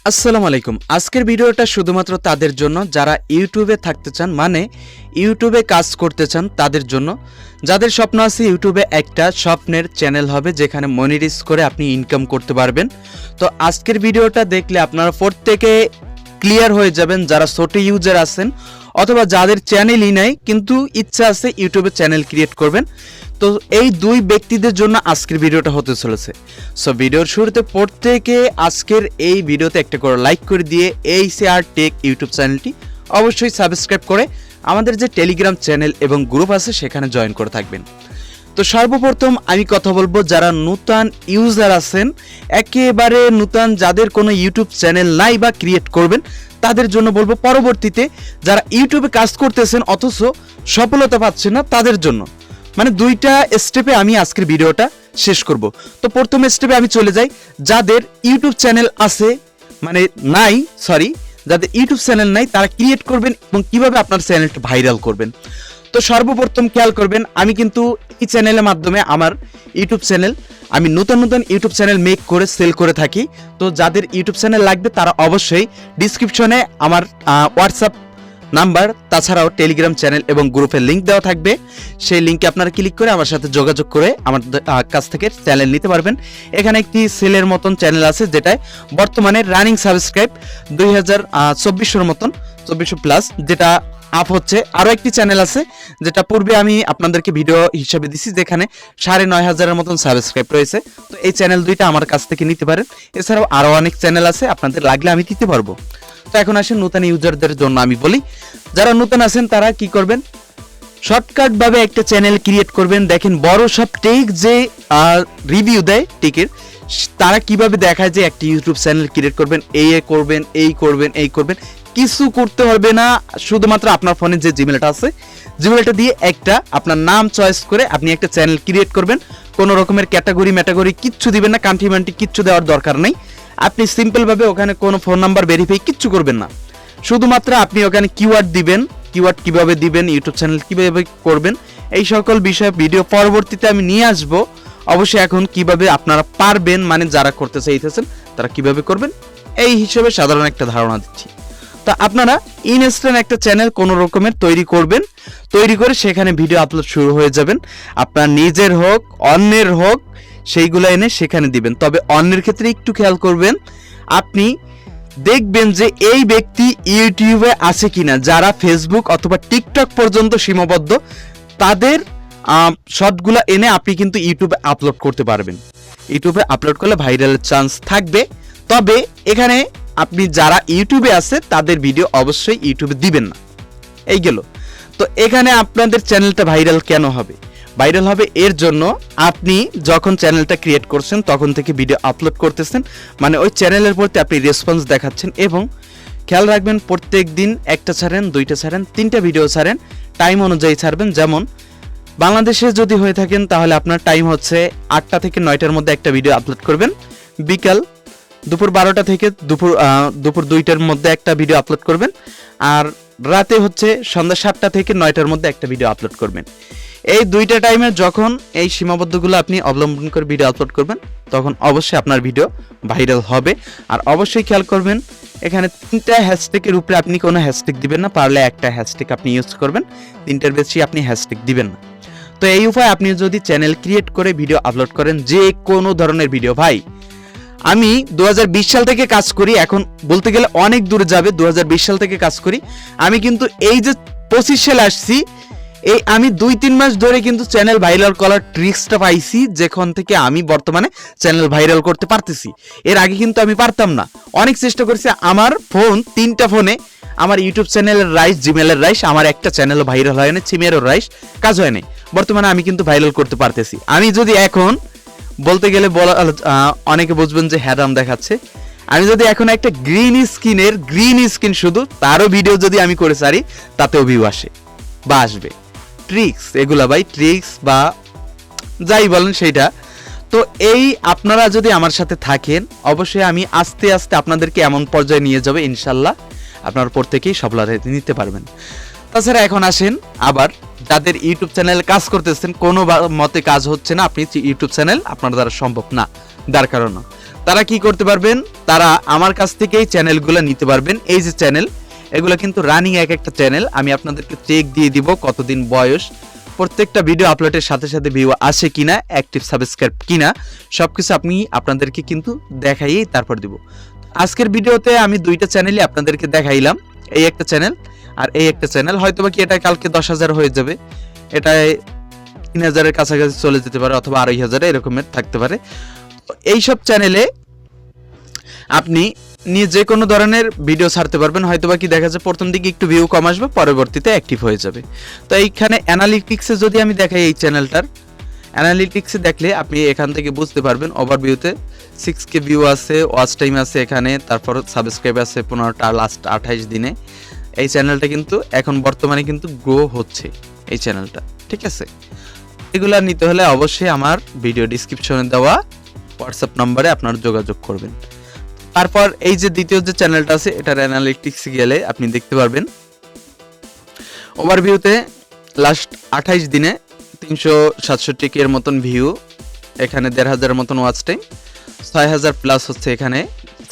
আসসালামু আলাইকুম। আজকের ভিডিওটা শুধুমাত্র তাদের জন্য যারা ইউটিউবে থাকতে চান, মানে ইউটিউবে কাজ করতে চান তাদের জন্য। যাদের স্বপ্ন আছে ইউটিউবে একটা স্বপ্নের চ্যানেল হবে যেখানে মনিটাইজ করে আপনি ইনকাম করতে পারবেন। তো আজকের ভিডিওটা দেখলে আপনারা প্রত্যেকে ক্লিয়ার হয়ে যাবেন, যারা ছোট ইউজার আছেন অথবা যাদের চ্যানেলই নাই কিন্তু ইচ্ছা আছে ইউটিউবে চ্যানেল ক্রিয়েট করবেন। তো এই দুই ব্যক্তিদের জন্য আজকের ভিডিওটা হতে চলেছে। সো ভিডিওর শুরুতে প্রত্যেকে আজকের এই ভিডিওতে একটা করে লাইক করে দিয়ে এইচআর টেক ইউটিউব চ্যানেলটি অবশ্যই সাবস্ক্রাইব করে আমাদের যে টেলিগ্রাম চ্যানেল এবং গ্রুপ আছে সেখানে জয়েন করে থাকবেন। তো সর্বপ্রথম আমি কথা বলবো যারা নতুন ইউজার আছেন, একেবারে নতুন, যাদের কোনো ইউটিউব চ্যানেল নাই বা ক্রিয়েট করবেন তাদের জন্য বলবো, পরবর্তীতে যারা ইউটিউবে কাজ করতেছেন অথচ সফলতা পাচ্ছেন না তাদের জন্য, মানে দুইটা স্টেপে আমি আজকের ভিডিওটা শেষ করব। তো প্রথম স্টেপে আমি চলে যাই যাদের ইউটিউব চ্যানেল আছে, মানে নাই, সরি, যাদের ইউটিউব চ্যানেল নাই তারা ক্রিয়েট করবেন এবং কিভাবে আপনার চ্যানেলটা ভাইরাল করবেন। তো সর্বপ্রথম খেয়াল করবেন, আমি কিন্তু এই চ্যানেলের মাধ্যমে আমার ইউটিউব চ্যানেল, আমি নতুন ইউটিউব চ্যানেল মেক করে সেল করে থাকি। তো যাদের ইউটিউব চ্যানেল লাগবে তারা অবশ্যই ডিসক্রিপশনে আমার হোয়াটসঅ্যাপ নাম্বার, তাছাড়াও টেলিগ্রাম চ্যানেল এবং গ্রুপের লিঙ্ক দেওয়া থাকবে। সেই লিঙ্কে আপনারা ক্লিক করে আমার সাথে যোগাযোগ করে আমার কাছ থেকে চ্যানেল নিতে পারবেন। এখানে একটি সেলের মতন চ্যানেল আছে যেটায় বর্তমানে রানিং সাবস্ক্রাইব 2024 মতন, 2400 প্লাস, যেটা আপ হচ্ছে। আরও একটি চ্যানেল আছে যেটা পূর্বে আমি আপনাদেরকে ভিডিও হিসাবে দিছি, যেখানে 9500 মতন সাবস্ক্রাইব রয়েছে। তো এই চ্যানেল দুইটা আমার কাছ থেকে নিতে পারেন। এছাড়াও আরও অনেক চ্যানেল আছে, আপনাদের লাগলে আমি দিতে পারবো। তো এখন আসেন নতুন ইউজারদের জন্য আমি বলি, যারা নতুন আছেন তারা কি করবেন, শর্টকাট ভাবে একটা চ্যানেল ক্রিয়েট করবেন। দেখেন বড় সব টেক যে রিভিউ দেয় টেকের, তারা কিভাবে দেখায় যে একটা ইউটিউব চ্যানেল ক্রিয়েট করবেন, এই করবেন, কিছু করতে হবে না। শুধুমাত্র আপনার ফোনে যে জিমেলটা আছে, জিমেলটা দিয়ে একটা আপনার নাম চয়েস করে আপনি একটা চ্যানেল ক্রিয়েট করবেন। কোনো রকমের ম্যাটাগরি কিচ্ছু দিবেন না, কান্ট্রি মান্ট্রি কিচ্ছু দেওয়ার দরকার নেই। আপনি সিম্পলভাবে ওখানে কোনো ফোন নাম্বার ভেরিফাই কিচ্ছু করবেন না, শুধুমাত্র আপনি ওখানে কিওয়ার্ড দিবেন, কিওয়ার্ড কিভাবে দিবেন, ইউটিউব চ্যানেল কিভাবে করবেন, এই সকল বিষয়ে ভিডিও পরবর্তীতে আমি নিয়ে আসবো। অবশ্যই এখন কিভাবে আপনারা পারবেন, মানে যারা করতে চাইতেছেন তারা কিভাবে করবেন এই হিসেবে সাধারণ একটা ধারণা দিচ্ছি। তা আপনারা ইনস্ট্যান্ট একটা চ্যানেল কোনো রকমের তৈরি করবেন, তৈরি করে সেখানে ভিডিও আপলোড শুরু হয়ে যাবেন। আপনার নিজের হোক অন্যের হোক সেইগুলো এনে সেখানে দিবেন। তবে অন্যের ক্ষেত্রে একটু খেয়াল করবেন, আপনি দেখবেন যে এই ব্যক্তি ইউটিউবে আছে কিনা। যারা ফেসবুক অথবা টিকটক পর্যন্ত সীমাবদ্ধ, তাদের শর্টগুলো এনে আপনি কিন্তু ইউটিউবে আপলোড করতে পারবেন। ইউটিউবে আপলোড করলে ভাইরালের চান্স থাকবে। তবে এখানে আপনি যারা ইউটিউবে আছে তাদের ভিডিও অবশ্যই ইউটিউবে দিবেন না। এই গেল। তো এখানে আপনাদের চ্যানেলটা ভাইরাল কেন হবে? ভাইরাল হবে এর জন্য, আপনি যখন চ্যানেলটা ক্রিয়েট করছেন তখন থেকে ভিডিও আপলোড করতেছেন, মানে ওই চ্যানেলের প্রতি আপনি রেসপন্স দেখাচ্ছেন। এবং খেয়াল রাখবেন, প্রত্যেক দিন একটা ছাড়েন, দুইটা ছাড়েন, তিনটা ভিডিও ছাড়েন, টাইম অনুযায়ী ছাড়বেন। যেমন বাংলাদেশে যদি হয়ে থাকেন তাহলে আপনার টাইম হচ্ছে 8টা থেকে 9টার মধ্যে একটা ভিডিও আপলোড করবেন, বিকাল দুপুর 12টা থেকে দুপুর 2টার মধ্যে একটা ভিডিও আপলোড করবেন, আর রাতে হচ্ছে সন্ধ্যা 7টা থেকে 9টার মধ্যে একটা ভিডিও আপলোড করবেন। এই দুইটা টাইমে যখন এই সীমাবদ্ধগুলো আপনি অবলম্বন করে ভিডিও আপলোড করবেন তখন অবশ্যই আপনার ভিডিও ভাইরাল হবে। আর অবশ্যই খেয়াল করবেন, এখানে 3টা হ্যাশট্যাগের উপরে আপনি কোনো হ্যাশট্যাগ দিবেন না, পারলে একটা হ্যাশট্যাগ আপনি ইউজ করবেন, 3টার বেশি আপনি হ্যাশট্যাগ দিবেন না। তো এই উপায়ে আপনি যদি চ্যানেল ক্রিয়েট করে ভিডিও আপলোড করেন, যে কোনো ধরনের ভিডিও, ভাই আমি 2020 সাল থেকে কাজ করি, এখন বলতে গেলে অনেক দূরে যাবে, 2020 সাল থেকে কাজ করি। আমি কিন্তু এই যে 25 সালে আসছি, এই আমি 2-3 মাস ধরে কিন্তু চ্যানেল ভাইরাল করার ট্রিক্সটা পাইছি, যেখান থেকে আমি বর্তমানে চ্যানেল ভাইরাল করতে পারতেছি। এর আগে কিন্তু আমি পারতাম না, অনেক চেষ্টা করেছি। আমার ফোন 3টা ফোনে আমার ইউটিউব চ্যানেলের রাইস, জিমেলের রাইস, আমার একটা চ্যানেলও ভাইরাল হয় না, সিমেরও রাইস, কাজ হয় না। বর্তমানে আমি কিন্তু ভাইরাল করতে পারতেছি। আমি যদি এখন বলতে গেলে অনেকে বুঝবেন যে হ্যারাম দেখাচ্ছে, আমি যদি এখন একটা গ্রিন স্ক্রিন শুধু তারও ভিডিও যদি আমি করে সারি, তাতেও ভিউ আসে বা আসবে। ট্রিক্স এগুলা ভাই, ট্রিক্স বা যাই বলেন সেইটা। তো এই আপনারা যদি আমার সাথে থাকেন, অবশ্যই আমি আস্তে আস্তে আপনাদেরকে এমন পর্যায়ে নিয়ে যাবে, ইনশাল্লাহ আপনার প্রত্যেকেই সফলতা নিতে পারবেন। তাছাড়া এখন আসেন আবার যাদের ইউটিউব চ্যানেলে কাজ করতেছেন, কোনো মতে কাজ হচ্ছে না, আপনি ইউটিউব চ্যানেল আপনার দ্বারা সম্ভব না, যার কারণে তারা কি করতে পারবেন, তারা আমার কাছ থেকেই চ্যানেলগুলো নিতে পারবেন। এই যে চ্যানেল, এগুলো কিন্তু রানিং এক একটা চ্যানেল। আমি আপনাদেরকে চেক দিয়ে দিব কতদিন বয়স, প্রত্যেকটা ভিডিও আপলোডের সাথে সাথে ভিউ আসে কিনা, অ্যাক্টিভ সাবস্ক্রাইব কিনা, সবকিছু আপনাদেরকে কিন্তু দেখাইয়েই তারপর দিব। আজকের ভিডিওতে আমি দুইটা চ্যানেলই আপনাদেরকে দেখাইলাম, এই একটা চ্যানেল আর এই একটা চ্যানেল। হয়তো বা কি এটা কালকে 10,000 হয়ে যাবে, এটাই 3,000-এর কাছাকাছি চলে যেতে পারে, অথবা 2,500 এরকমের থাকতে পারে। তো এইসব চ্যানেলে আপনি নিয়ে যে কোনো ধরনের ভিডিও ছাড়তে পারবেন। হয়তো বা কি দেখা যায় প্রথম দিকে একটু ভিউ কম আসবে, পরবর্তীতে অ্যাক্টিভ হয়ে যাবে। তো এইখানে অ্যানালিটিক্সে যদি আমি দেখাই, এই চ্যানেলটার অ্যানালিটিক্সে দেখলে আপনি এখান থেকে বুঝতে পারবেন। ওভারভিউতে 6K ভিউ আছে, ওয়াচ টাইম আছে এখানে, তারপর সাবস্ক্রাইব আছে 15টা লাস্ট 28 দিনে। এই চ্যানেলটা কিন্তু এখন বর্তমানে কিন্তু গ্রো হচ্ছে এই চ্যানেলটা, ঠিক আছে। এগুলা নিতে হলে অবশ্যই আমার ভিডিও ডিসক্রিপশনে দেওয়া হোয়াটসঅ্যাপ নম্বরে আপনারা যোগাযোগ করবেন। তারপর এই যে দ্বিতীয় যে চ্যানেলটা আছে, এটার অ্যানালিটিক্সে গেলে আপনি দেখতে পারবেন ওভারভিউতে লাস্ট 28 দিনে 367K এর মতন ভিউ, এখানে 1,500-এর মতন ওয়াচ টাইম, 6,000 প্লাস হচ্ছে এখানে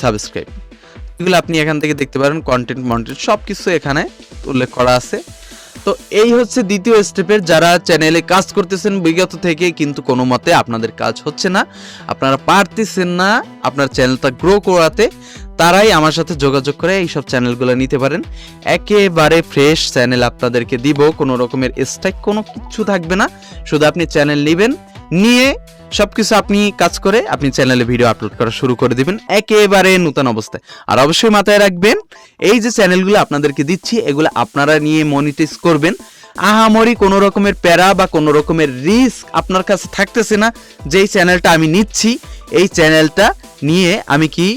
সাবস্ক্রাইব। এগুলো আপনি এখান থেকে দেখতে পারেন, কন্টেন্ট সব কিছু এখানে উল্লেখ করা আছে। তো এই হচ্ছে দ্বিতীয় স্টেপের, যারা চ্যানেলে কাজ করতেছেন বিগত থেকে, কিন্তু কোনো মতে আপনাদের কাজ হচ্ছে না, আপনারা পারতেছেন না আপনার চ্যানেলটা গ্রো করাতে, তারাই আমার সাথে যোগাযোগ করে এইসব চ্যানেলগুলো নিতে পারেন। একেবারে ফ্রেশ চ্যানেল আপনাদেরকে দিব, কোনো রকমের স্ট্রাইক কোনো কিছু থাকবে না। শুধু আপনি চ্যানেল নেবেন, নিয়ে সবকিছু আপনি কাজ করে আপনি চ্যানেলে ভিডিও আপলোড করা শুরু করে দিবেন একেবারে নতুন অবস্থায়। আর অবশ্যই মাথায় রাখবেন, এই যে চ্যানেলগুলো আপনাদেরকে দিচ্ছি, এগুলো আপনারা নিয়ে মনিটাইজ করবেন। আহামরি কোনো রকমের প্যারা বা কোনো রকমের রিস্ক আপনার কাছে থাকতেছে না। যেই চ্যানেলটা আমি নিচ্ছি, এই চ্যানেলটা নিয়ে আমি কি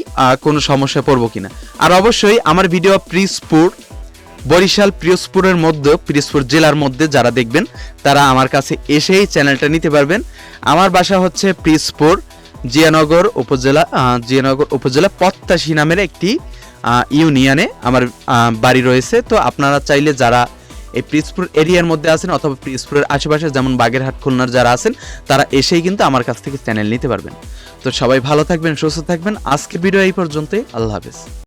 কোনো সমস্যায় পড়বো কিনা। আর অবশ্যই আমার ভিডিও পিরোজপুর, বরিশাল পিরোজপুরের মধ্যে, পিরোজপুর জেলার মধ্যে যারা দেখবেন, তারা আমার কাছে এসেই চ্যানেলটা নিতে পারবেন। আমার বাসা হচ্ছে পিরোজপুর জিয়ানগর উপজেলা পত্তাশী নামের একটি ইউনিয়নে আমার বাড়ি রয়েছে। তো আপনারা চাইলে যারা এই পিরোজপুর এরিয়ার মধ্যে আছেন, অথবা পিরোজপুরের আশেপাশে যেমন বাগেরহাট, খুলনার যারা আছেন, তারা এসেই কিন্তু আমার কাছ থেকে চ্যানেল নিতে পারবেন। তো সবাই ভালো থাকবেন, সুস্থ থাকবেন। আজকের ভিডিও এই পর্যন্তই। আল্লাহ হাফেজ।